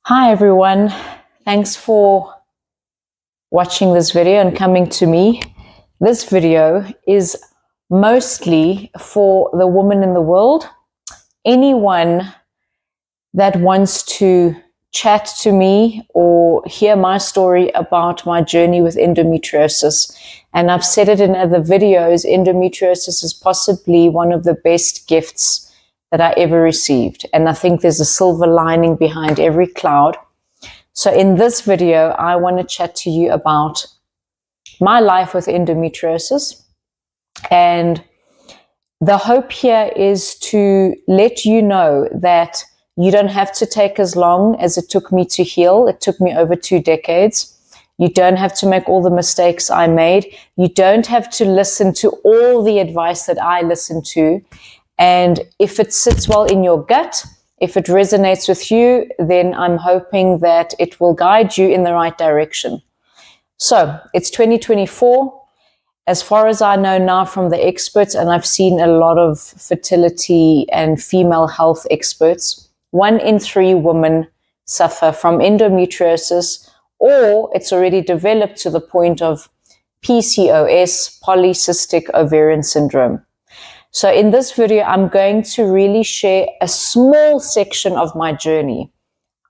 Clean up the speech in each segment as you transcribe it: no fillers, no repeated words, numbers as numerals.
Hi everyone, thanks for watching this video and coming to me. This video is mostly for the woman in the world, anyone that wants to chat to me or hear my story about my journey with endometriosis. And I've said it in other videos, endometriosis is possibly one of the best gifts that I ever received. And I think there's a silver lining behind every cloud. So in this video, I want to chat to you about my life with endometriosis. And the hope here is to let you know that you don't have to take as long as it took me to heal. It took me over 2 decades. You don't have to make all the mistakes I made. You don't have to listen to all the advice that I listened to. And if it sits well in your gut, if it resonates with you, then I'm hoping that it will guide you in the right direction. So it's 2024. As far as I know now from the experts, and I've seen a lot of fertility and female health experts, 1 in 3 women suffer from endometriosis, or it's already developed to the point of PCOS, polycystic ovarian syndrome. So in this video, I'm going to really share a small section of my journey.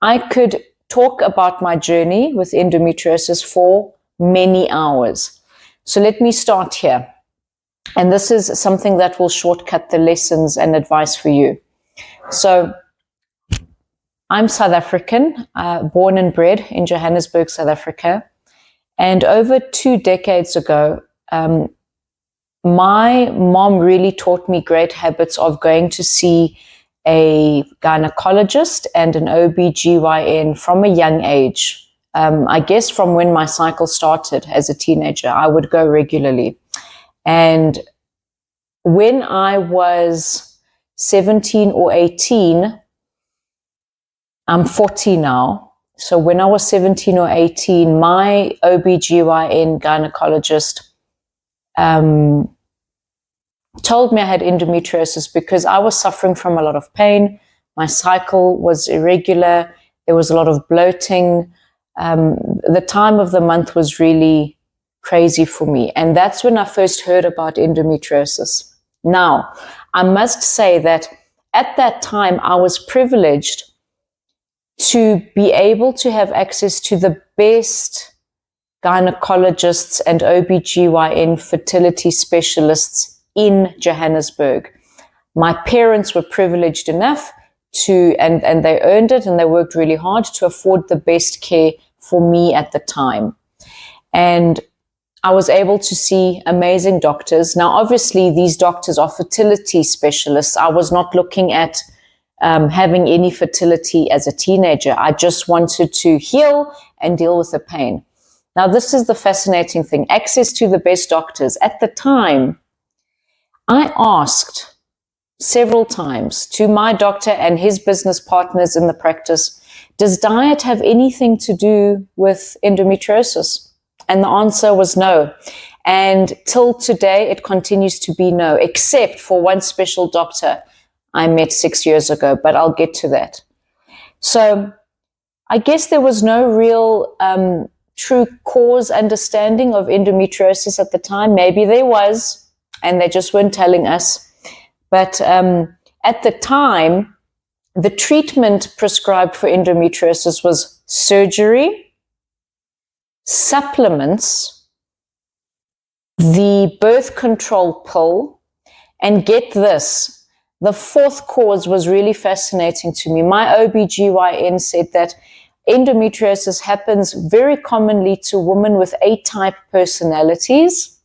I could talk about my journey with endometriosis for many hours. So let me start here. And this is something that will shortcut the lessons and advice for you. So I'm South African, born and bred in Johannesburg, South Africa. And over 2 decades ago, my mom really taught me great habits of going to see a gynecologist and an OB/GYN from a young age. I guess from when my cycle started as a teenager, I would go regularly. And when I was 17 or 18, I'm 40 now. So when I was 17 or 18, my OB/GYN gynecologist told me I had endometriosis because I was suffering from a lot of pain. My cycle was irregular. There was a lot of bloating. The time of the month was really crazy for me. And that's when I first heard about endometriosis. Now, I must say that at that time, I was privileged to be able to have access to the best gynecologists and OB/GYN fertility specialists in Johannesburg. My parents were privileged enough to, and they earned it and they worked really hard to afford the best care for me at the time. And I was able to see amazing doctors. Now, obviously, these doctors are fertility specialists. I was not looking at having any fertility as a teenager. I just wanted to heal and deal with the pain. Now, this is the fascinating thing, access to the best doctors. At the time, I asked several times to my doctor and his business partners in the practice, does diet have anything to do with endometriosis? And the answer was no. And till today, it continues to be no, except for one special doctor I met 6 years ago, but I'll get to that. So I guess there was no real true cause understanding of endometriosis at the time. Maybe there was, and they just weren't telling us. But at the time, the treatment prescribed for endometriosis was surgery, supplements, the birth control pill, and get this, the 4th cause was really fascinating to me. My OB/GYN said that endometriosis happens very commonly to women with A-type personalities,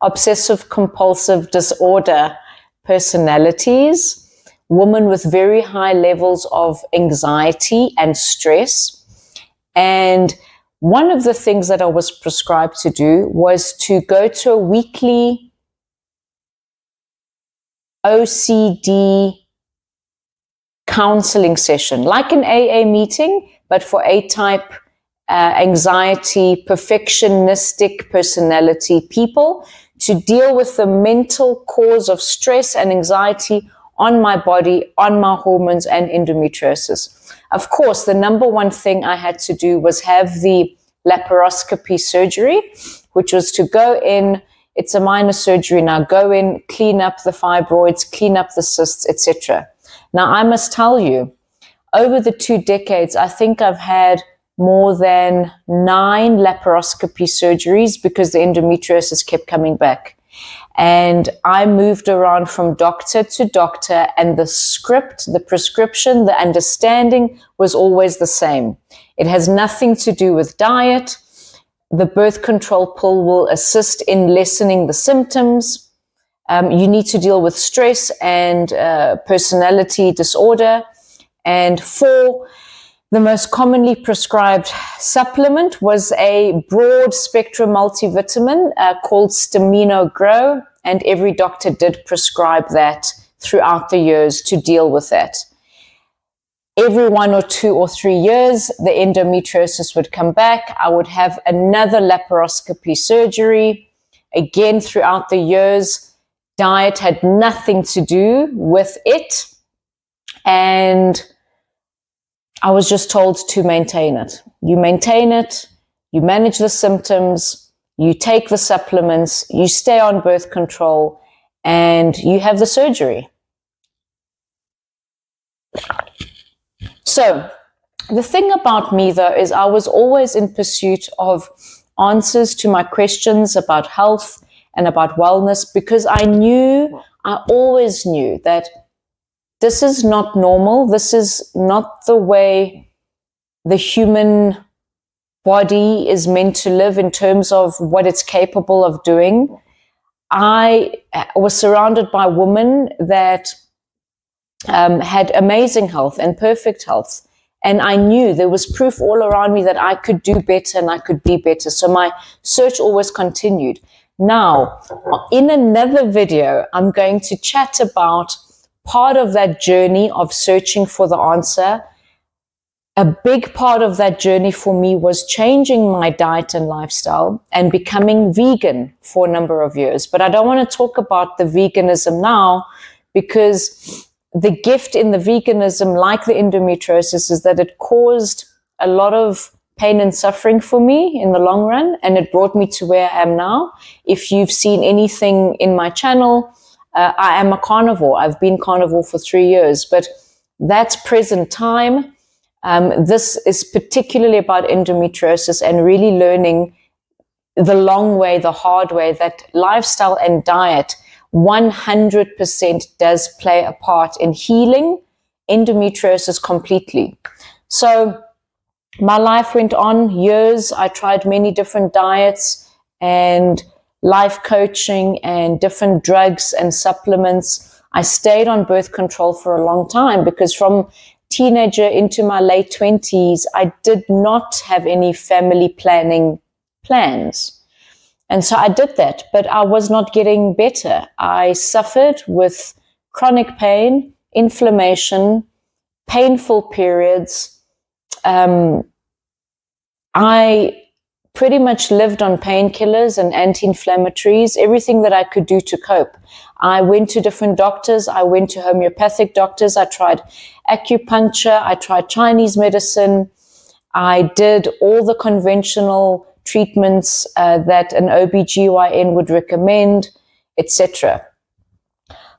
obsessive compulsive disorder personalities, women with very high levels of anxiety and stress. And one of the things that I was prescribed to do was to go to a weekly OCD counseling session, like an AA meeting, but for A-type anxiety, perfectionistic personality people, to deal with the mental cause of stress and anxiety on my body, on my hormones, and endometriosis. Of course, the number one thing I had to do was have the laparoscopy surgery, which was to go in. It's a minor surgery now. Go in, clean up the fibroids, clean up the cysts, etc. Now, I must tell you, over the 2 decades, I think I've had more than 9 laparoscopy surgeries because the endometriosis kept coming back. And I moved around from doctor to doctor, and the script, the prescription, the understanding was always the same. It has nothing to do with diet. The birth control pill will assist in lessening the symptoms. You need to deal with stress and personality disorder. And 4, the most commonly prescribed supplement was a broad spectrum multivitamin called Stamino Grow, and every doctor did prescribe that throughout the years to deal with that. Every 1 or 2 or 3 years, the endometriosis would come back. I would have another laparoscopy surgery. Again, throughout the years, diet had nothing to do with it. And I was just told to maintain it. You maintain it, you manage the symptoms, you take the supplements, you stay on birth control, and you have the surgery. So the thing about me, though, is I was always in pursuit of answers to my questions about health and about wellness, because I always knew that this is not normal. This is not the way the human body is meant to live in terms of what it's capable of doing. I was surrounded by women that had amazing health and perfect health. And I knew there was proof all around me that I could do better and I could be better. So my search always continued. Now, in another video, I'm going to chat about part of that journey of searching for the answer. A big part of that journey for me was changing my diet and lifestyle and becoming vegan for a number of years. But I don't want to talk about the veganism now, because the gift in the veganism, like the endometriosis, is that it caused a lot of pain and suffering for me in the long run, and it brought me to where I am now. If you've seen anything in my channel, I am a carnivore. I've been carnivore for 3 years, but that's present time. This is particularly about endometriosis and really learning the long way, the hard way, that lifestyle and diet 100% does play a part in healing endometriosis completely. So my life went on years. I tried many different diets and life coaching and different drugs and supplements. I stayed on birth control for a long time because from teenager into my late 20s, I did not have any family planning plans. And so I did that, but I was not getting better. I suffered with chronic pain, inflammation, painful periods. I pretty much lived on painkillers and anti-inflammatories, everything that I could do to cope. I went to different doctors. I went to homeopathic doctors. I tried acupuncture. I tried Chinese medicine. I did all the conventional treatments that an OBGYN would recommend, etc.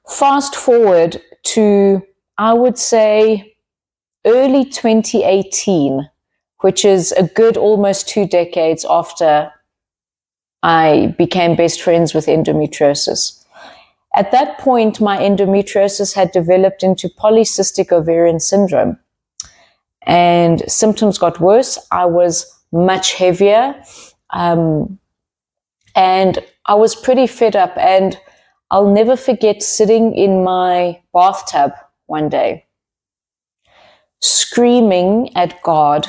Fast forward to, I would say, early 2018, which is a good almost 2 decades after I became best friends with endometriosis. At that point, my endometriosis had developed into polycystic ovarian syndrome, and symptoms got worse. I was much heavier, and I was pretty fed up. And I'll never forget sitting in my bathtub one day, screaming at God,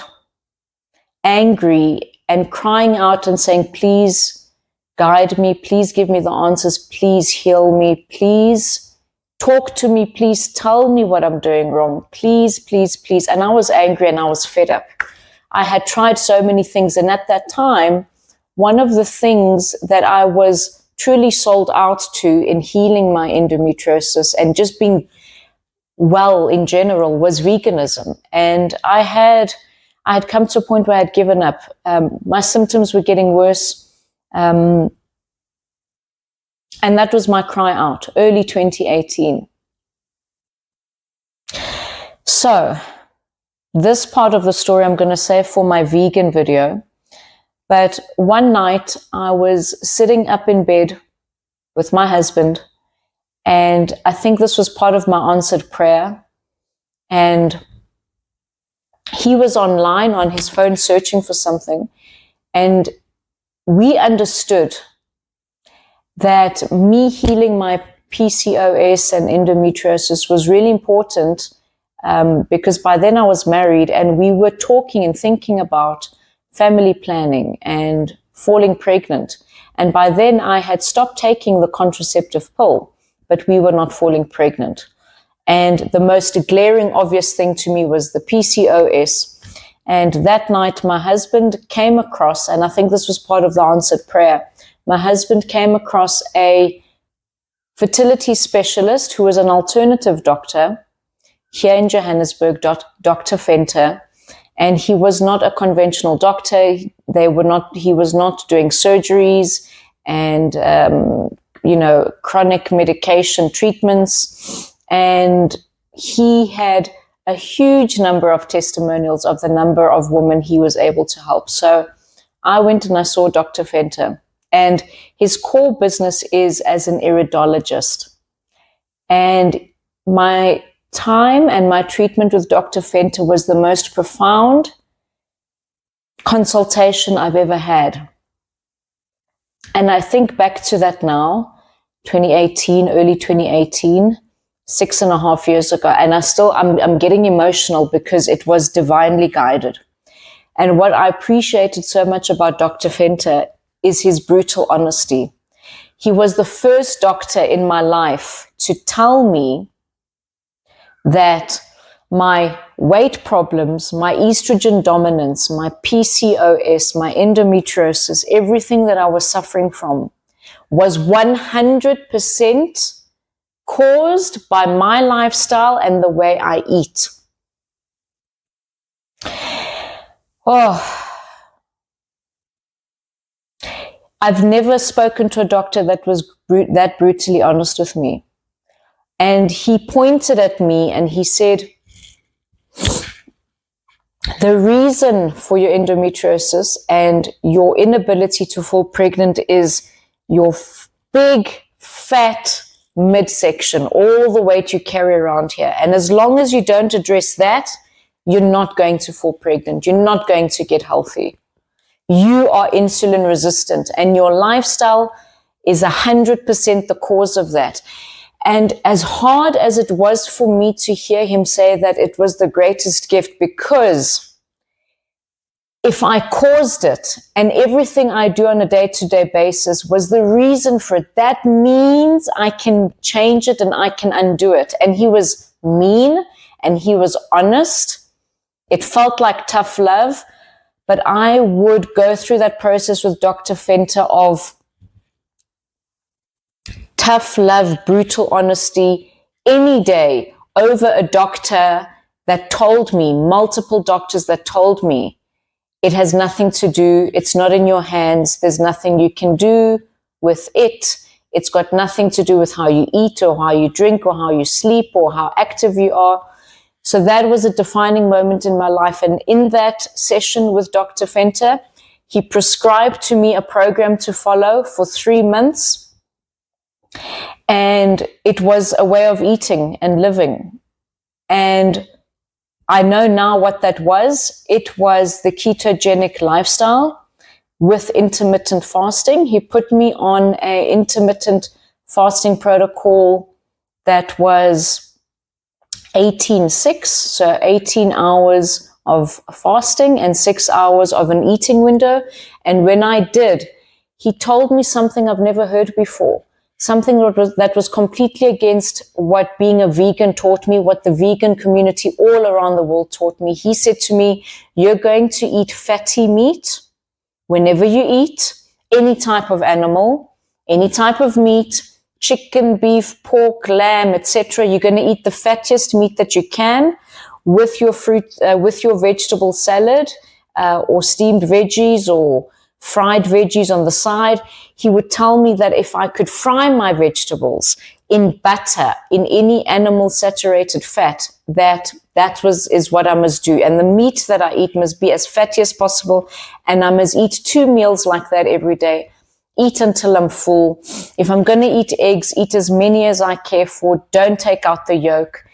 angry, and crying out and saying, please guide me, please give me the answers, please heal me, please talk to me, please tell me what I'm doing wrong, please, please, please. And I was angry and I was fed up. I had tried so many things, and at that time, one of the things that I was truly sold out to in healing my endometriosis and just being well in general was veganism. And I had come to a point where I had given up. My symptoms were getting worse. And that was my cry out, early 2018. So this part of the story I'm going to save for my vegan video. But one night I was sitting up in bed with my husband, and I think this was part of my answered prayer. And he was online on his phone searching for something. And we understood that me healing my PCOS and endometriosis was really important, because by then I was married and we were talking and thinking about family planning and falling pregnant. And by then I had stopped taking the contraceptive pill, but we were not falling pregnant. And the most glaring, obvious thing to me was the PCOS. And that night my husband came across, and I think this was part of the answered prayer, my husband came across a fertility specialist who was an alternative doctor here in Johannesburg, Dr. Venter. And he was not a conventional doctor. He was not doing surgeries and, chronic medication treatments. And he had a huge number of testimonials of the number of women he was able to help. So I went and I saw Dr. Venter. And his core business is as an iridologist. And my time and my treatment with Dr. Venter was the most profound consultation I've ever had. And I think back to that now, 2018, early 2018, 6.5 years ago, and I'm getting emotional because it was divinely guided. And what I appreciated so much about Dr. Venter is his brutal honesty. He was the first doctor in my life to tell me that my weight problems, my estrogen dominance, my PCOS, my endometriosis, everything that I was suffering from was 100% caused by my lifestyle and the way I eat. Oh, I've never spoken to a doctor that was that brutally honest with me. And he pointed at me and he said, the reason for your endometriosis and your inability to fall pregnant is your big, fat midsection, all the weight you carry around here. And as long as you don't address that, you're not going to fall pregnant. You're not going to get healthy. You are insulin resistant and your lifestyle is 100% the cause of that. And as hard as it was for me to hear him say that, it was the greatest gift, because if I caused it and everything I do on a day-to-day basis was the reason for it, that means I can change it and I can undo it. And he was mean and he was honest. It felt like tough love, but I would go through that process with Dr. Venter of tough love, brutal honesty any day over a doctor that told me, multiple doctors that told me, it has nothing to do, it's not in your hands, there's nothing you can do with it, it's got nothing to do with how you eat or how you drink or how you sleep or how active you are. So that was a defining moment in my life. And in that session with Dr. Venter, he prescribed to me a program to follow for 3 months. And it was a way of eating and living. And I know now what that was. It was the ketogenic lifestyle with intermittent fasting. He put me on an intermittent fasting protocol that was 18-6, so 18 hours of fasting and 6 hours of an eating window. And when I did, he told me something I've never heard before. Something that was completely against what being a vegan taught me, what the vegan community all around the world taught me. He said to me, you're going to eat fatty meat whenever you eat, any type of animal, any type of meat, chicken, beef, pork, lamb, etc. You're going to eat the fattiest meat that you can with your fruit, with your vegetable salad, or steamed veggies or fried veggies on the side. He would tell me that if I could fry my vegetables in butter, in any animal saturated fat, is what I must do. And the meat that I eat must be as fatty as possible. And I must eat 2 meals like that every day. Eat until I'm full. If I'm going to eat eggs, eat as many as I care for. Don't take out the yolk.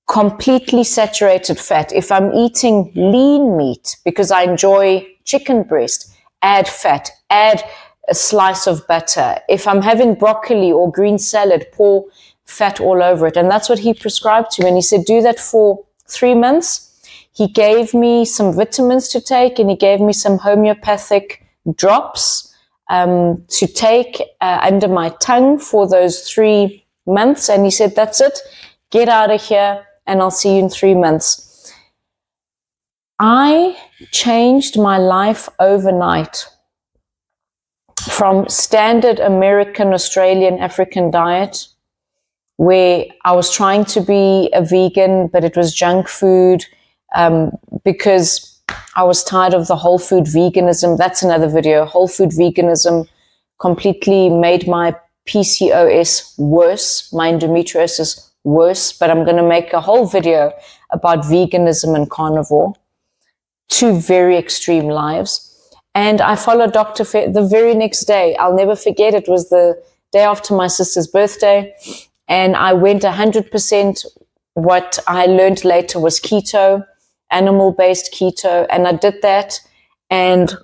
Completely saturated fat. If I'm eating lean meat, because I enjoy chicken breast, add fat, add a slice of butter. If I'm having broccoli or green salad, pour fat all over it. And that's what he prescribed to me. And he said, do that for 3 months. He gave me some vitamins to take, and he gave me some homeopathic drops to take under my tongue for those 3 months. And he said, that's it. Get out of here, and I'll see you in 3 months. I changed my life overnight from standard American, Australian, African diet, where I was trying to be a vegan, but it was junk food, because I was tired of the whole food veganism. That's another video. Whole food veganism completely made my PCOS worse, my endometriosis worse, but I'm going to make a whole video about veganism and carnivore. 2 very extreme lives. And I followed Dr. The very next day. I'll never forget. It was the day after my sister's birthday. And I went 100%. What I learned later was keto, animal-based keto. And I did that. And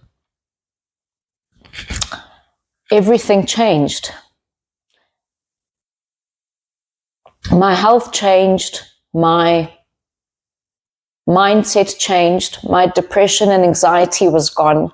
everything changed. My health changed. My mindset changed. My depression and anxiety was gone.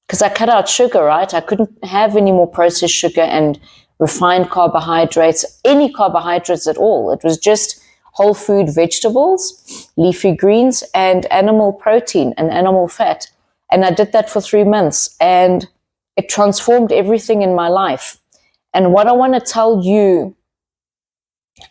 Because I cut out sugar, right? I couldn't have any more processed sugar and refined carbohydrates, any carbohydrates at all. It was just whole food vegetables, leafy greens, and animal protein and animal fat. And I did that for 3 months, and it transformed everything in my life. And what I want to tell you,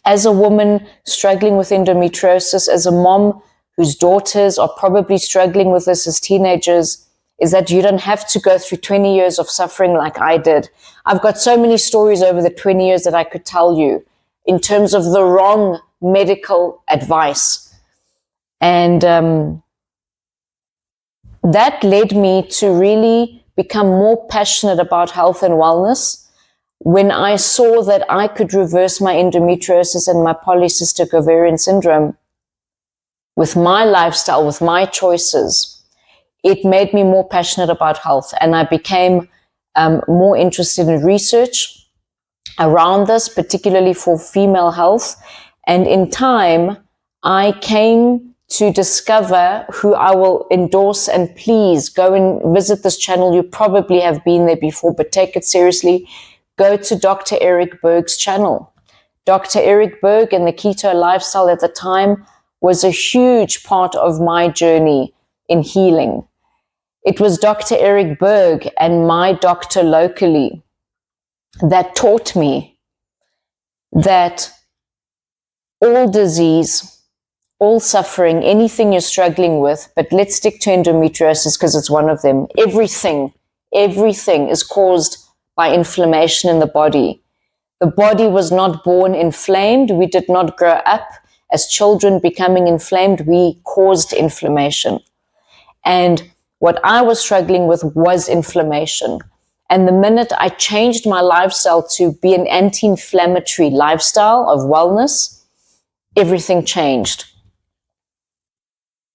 as a woman struggling with endometriosis, as a mom whose daughters are probably struggling with this as teenagers, is that you don't have to go through 20 years of suffering like I did. I've got so many stories over the 20 years that I could tell you in terms of the wrong medical advice. And that led me to really become more passionate about health and wellness when I saw that I could reverse my endometriosis and my polycystic ovarian syndrome with my lifestyle, with my choices. It made me more passionate about health, and I became more interested in research around this, particularly for female health. And in time, I came to discover who I will endorse, and please go and visit this channel. You probably have been there before, but take it seriously. Go to Dr. Eric Berg's channel. Dr. Eric Berg and the keto lifestyle at the time was a huge part of my journey in healing. It was Dr. Eric Berg and my doctor locally that taught me that all disease, all suffering, anything you're struggling with, but let's stick to endometriosis because it's one of them. Everything is caused by inflammation in the body. The body was not born inflamed. We did not grow up as children becoming inflamed. We caused inflammation. And what I was struggling with was inflammation. And the minute I changed my lifestyle to be an anti-inflammatory lifestyle of wellness, everything changed.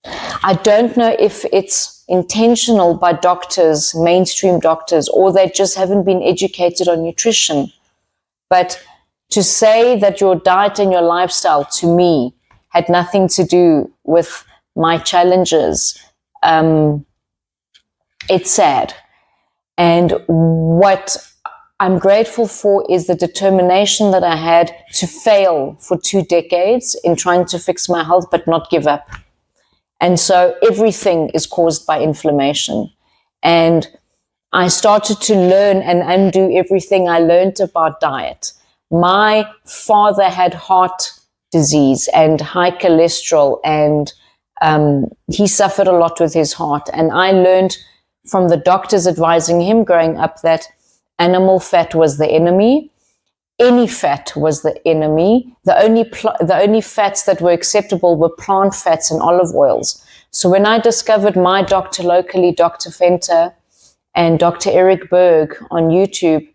I don't know if it's intentional by doctors, mainstream doctors, or they just haven't been educated on nutrition. But to say that your diet and your lifestyle, to me, had nothing to do with my challenges, it's sad. And what I'm grateful for is the determination that I had to fail for 2 decades in trying to fix my health, but not give up. And so everything is caused by inflammation. And I started to learn and undo everything I learned about diet, my father had heart disease and high cholesterol, and he suffered a lot with his heart. And I learned from the doctors advising him growing up that animal fat was the enemy. Any fat was the enemy. The only fats that were acceptable were plant fats and olive oils. So when I discovered my doctor locally, Dr. Fenter and Dr. Eric Berg on YouTube,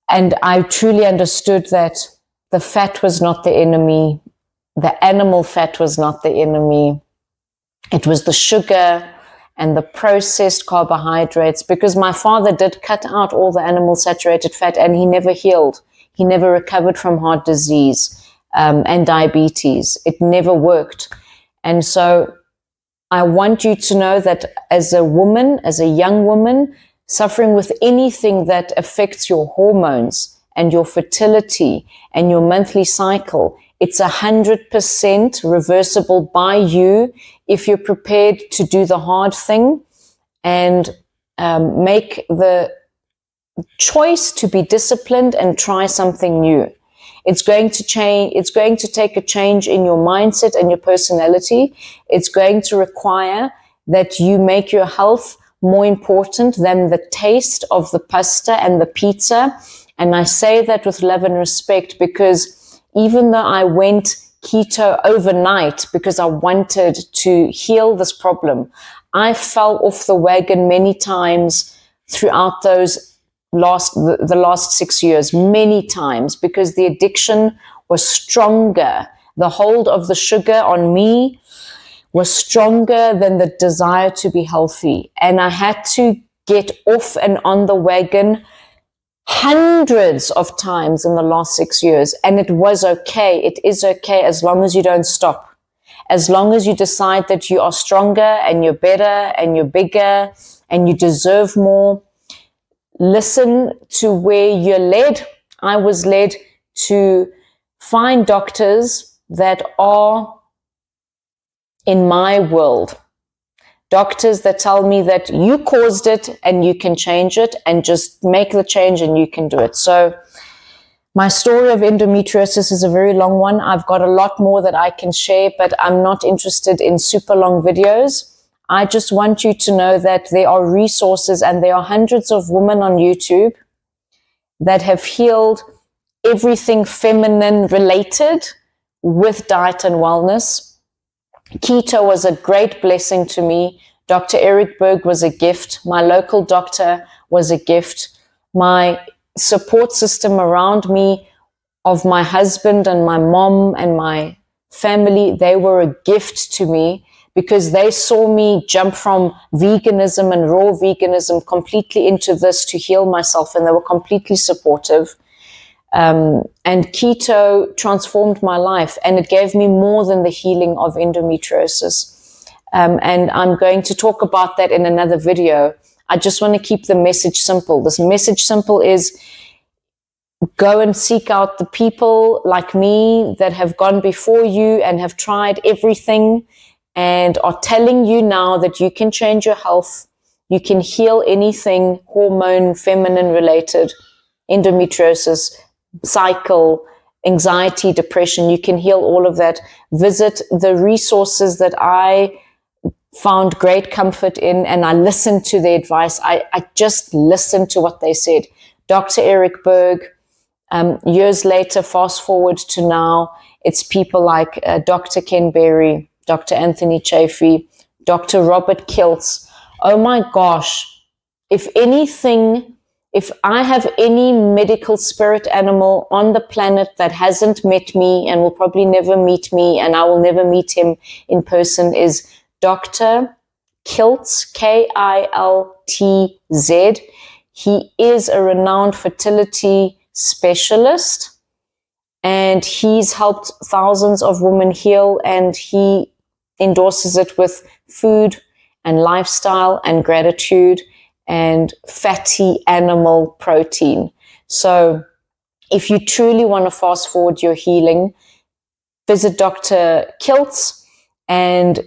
and I truly understood that the fat was not the enemy, the animal fat was not the enemy, it was the sugar and the processed carbohydrates, because my father did cut out all the animal saturated fat and he never healed. He never recovered from heart disease and diabetes. It never worked. And so I want you to know that as a woman, as a young woman, suffering with anything that affects your hormones and your fertility and your monthly cycle, it's 100% reversible by you if you're prepared to do the hard thing and make the choice to be disciplined and try something new. It's going to change. It's going to take a change in your mindset and your personality. It's going to require that you make your health more important than the taste of the pasta and the pizza. And I say that with love and respect, because even though I went keto overnight because I wanted to heal this problem, I fell off the wagon many times throughout the last 6 years, many times, because the addiction was stronger. The hold of the sugar on me was stronger than the desire to be healthy. And I had to get off and on the wagon hundreds of times in the last 6 years. And it was okay. It is okay as long as you don't stop. As long as you decide that you are stronger and you're better and you're bigger and you deserve more. Listen to where you're led. I was led to find doctors that are in my world. Doctors that tell me that you caused it and you can change it, and just make the change and you can do it. So my story of endometriosis is a very long one. I've got a lot more that I can share, but I'm not interested in super long videos. I just want you to know that there are resources, and there are hundreds of women on YouTube that have healed everything feminine related with diet and wellness. Keto was a great blessing to me. Dr. Eric Berg was a gift. My local doctor was a gift. My support system around me of my husband and my mom and my family, they were a gift to me, because they saw me jump from veganism and raw veganism completely into this to heal myself, and they were completely supportive. And keto transformed my life, and it gave me more than the healing of endometriosis. And I'm going to talk about that in another video. I just want to keep the message simple. This message simple is: go and seek out the people like me that have gone before you and have tried everything and are telling you now that you can change your health. You can heal anything hormone, feminine related, endometriosis, cycle, anxiety, depression. You can heal all of that. Visit the resources that I found great comfort in, and I listened to their advice. I just listened to what they said. Dr. Eric Berg, years later, fast forward to now, it's people like Dr. Ken Berry, Dr. Anthony Chaffee, Dr. Robert Kiltz. Oh my gosh, if I have any medical spirit animal on the planet that hasn't met me and will probably never meet me, and I will never meet him in person, is Dr. Kiltz, Kiltz. He is a renowned fertility specialist, and he's helped thousands of women heal, and he endorses it with food and lifestyle and gratitude and fatty animal protein. So if you truly want to fast forward your healing, visit Dr. Kiltz. And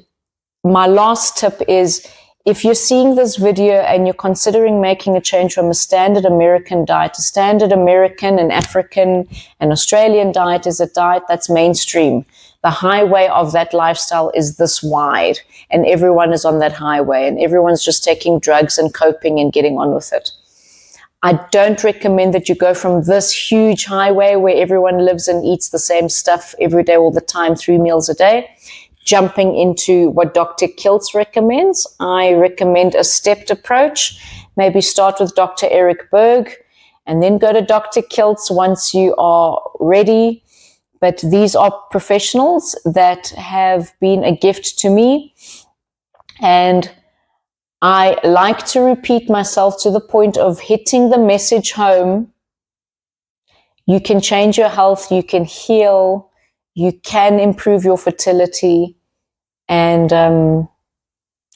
my last tip is, If you're seeing this video and you're considering making a change from a standard American diet, a standard American and African and Australian diet is a diet that's mainstream. The highway of that lifestyle is this wide, and everyone is on that highway, and everyone's just taking drugs and coping and getting on with it. I don't recommend that you go from this huge highway where everyone lives and eats the same stuff every day, all the time, 3 meals a day, jumping into what Dr. Kiltz recommends. I recommend a stepped approach. Maybe start with Dr. Eric Berg and then go to Dr. Kiltz once you are ready. But these are professionals that have been a gift to me. And I like to repeat myself to the point of hitting the message home. You can change your health, you can heal, you can improve your fertility, and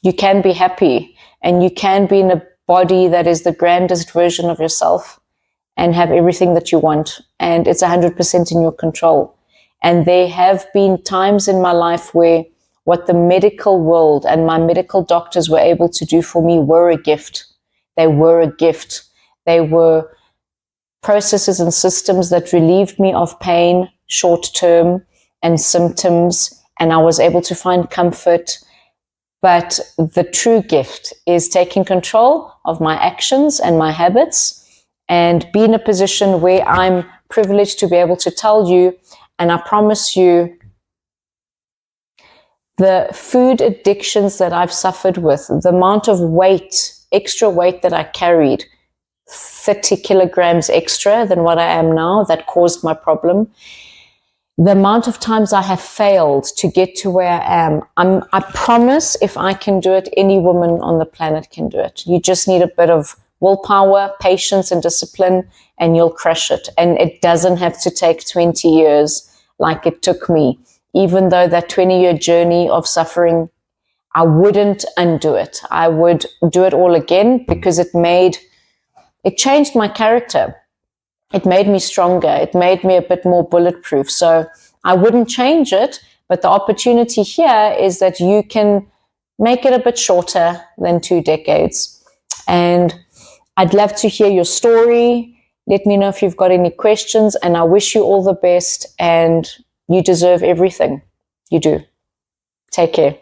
you can be happy, and you can be in a body that is the grandest version of yourself and have everything that you want. And it's 100% in your control. And there have been times in my life where what the medical world and my medical doctors were able to do for me were a gift. They were a gift. They were processes and systems that relieved me of pain, short term, and symptoms, and I was able to find comfort. But the true gift is taking control of my actions and my habits and be in a position where I'm privileged to be able to tell you, and I promise you, the food addictions that I've suffered with, the amount of weight, extra weight that I carried, 30 kilograms extra than what I am now, that caused my problem. The amount of times I have failed to get to where I am, I promise if I can do it, any woman on the planet can do it. You just need a bit of willpower, patience, and discipline, and you'll crush it. And it doesn't have to take 20 years like it took me. Even though that 20-year journey of suffering, I wouldn't undo it. I would do it all again because it changed my character. It made me stronger. It made me a bit more bulletproof. So I wouldn't change it, but the opportunity here is that you can make it a bit shorter than 2 decades. And I'd love to hear your story. Let me know if you've got any questions, and I wish you all the best, and you deserve everything. You do. Take care.